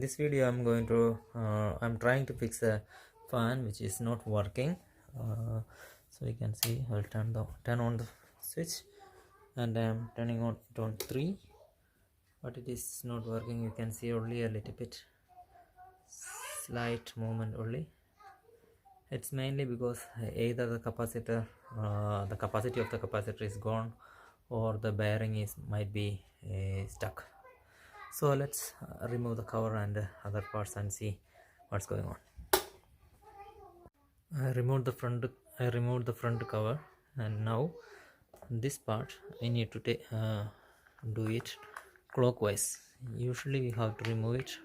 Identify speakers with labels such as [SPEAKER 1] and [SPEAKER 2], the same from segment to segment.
[SPEAKER 1] this video I'm trying to fix a fan which is not working. So you can see I'll turn on the switch, and I'm turning on 3, but it is not working. You can see only a little bit slight movement only. It's mainly because either the capacitor, the capacity of the capacitor is gone, or the bearing might be stuck. So let's remove the cover and other parts and see what's going on. I removed the front cover, and now this part I need to do it clockwise. Usually we have to remove it,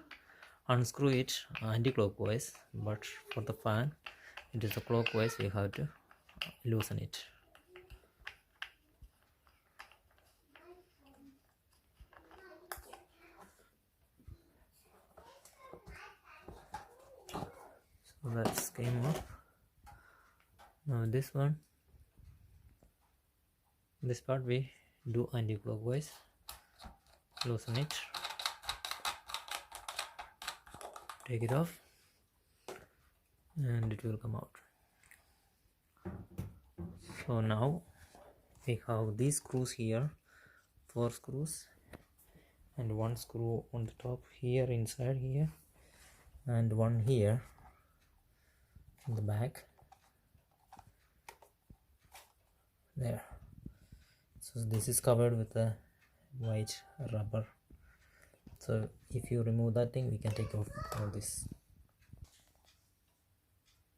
[SPEAKER 1] unscrew it anti-clockwise, but for the fan it is a clockwise. We have to loosen it. So that's came off. Now this part we do anti-clockwise. Loosen it, take it off, and it will come out. So now we have these screws here, 4 screws, and 1 screw on the top here, inside here, and 1 here in the back there. So this is covered with a white rubber. So if you remove that thing, we can take out all this.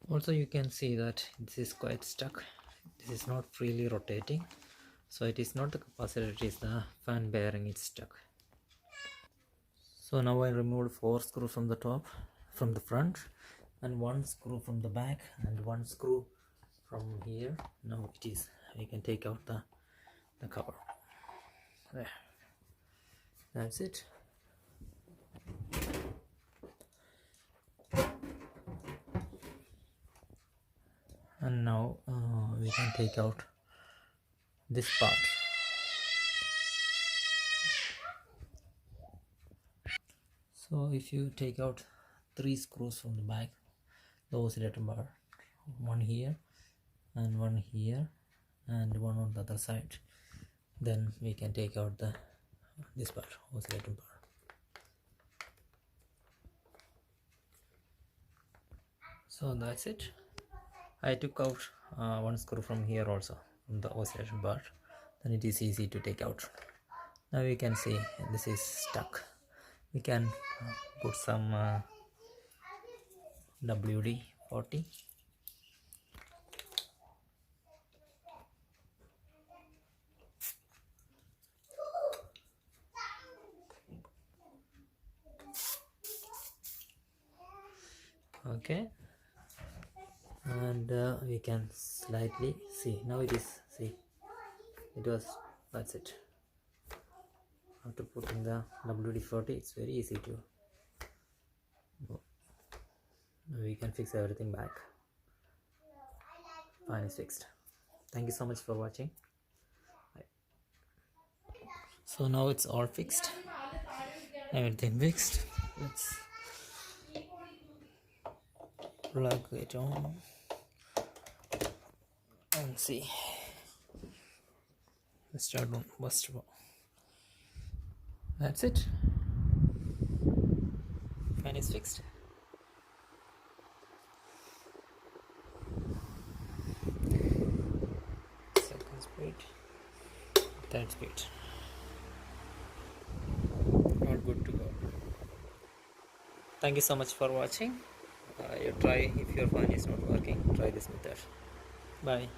[SPEAKER 1] Also you can see that this is quite stuck. This is not freely rotating, so it is not the capacitor, it is the fan bearing, it's stuck. So now I removed 4 screws from the top, from the front, and 1 screw from the back, and 1 screw from here. Now we can take out the cover. There, that's it. And now we can take out this part. So if you take out 3 screws from the back, the oscillator bar, 1 here and 1 here and 1 on the other side, then we can take out this part, oscillator bar. So that's it. I took out 1 screw from here also, from the oscillator bar, then it is easy to take out. Now you can see this is stuck. We can put some WD-40. Okay, and we can slightly see. Now it is, see, that's it. After putting the WD-40, it's very easy to go. We can fix everything back. Fan is fixed. Thank you so much for watching. Bye. So now it's all fixed, everything fixed. Let's plug it on and see. Let's start on first of all. That's it. Fan is fixed. Second speed, third speed. All good to go. Thank you so much for watching. You try, if your fan is not working, try this method. Bye.